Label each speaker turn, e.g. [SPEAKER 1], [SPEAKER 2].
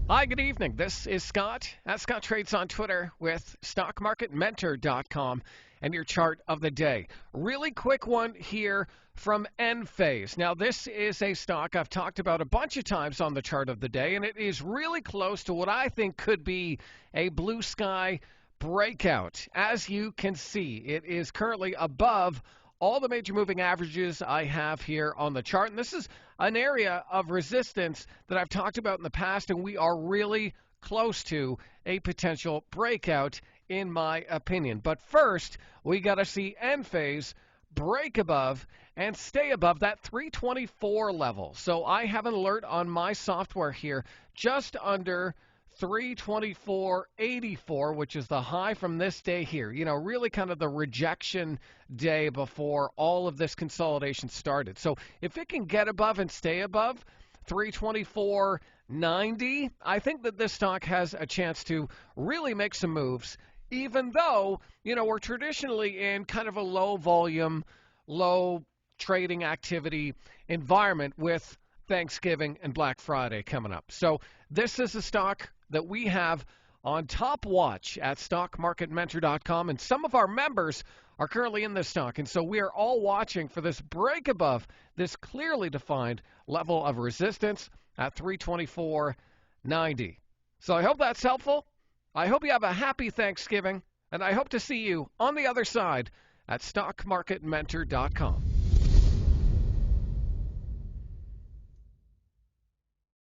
[SPEAKER 1] Hi, good evening. This is Scott at Scott Trades on Twitter with StockMarketMentor.com and your chart of the day. Really quick one here from ENPH. Now, this is a stock I've talked about a bunch of times on the chart of the day, and it is really close to what I think could be a blue sky breakout. As you can see, it is currently above all the major moving averages I have here on the chart. And this is an area of resistance that I've talked about in the past, and we are really close to a potential breakout, in my opinion. But first, we got to see end phase break above and stay above that 324 level. So I have an alert on my software here just under 324.84, which is the high from this day here. You know, really kind of the rejection day before all of this consolidation started. So if it can get above and stay above 324.90, I think that this stock has a chance to really make some moves, even though, you know, we're traditionally in kind of a low volume, low trading activity environment with Thanksgiving and Black Friday coming up. So this is a stock that we have on top watch at stockmarketmentor.com, and some of our members are currently in this stock, and so we are all watching for this break above this clearly defined level of resistance at 324.90. So I hope that's helpful. I hope you have a happy Thanksgiving, and I hope to see you on the other side at stockmarketmentor.com.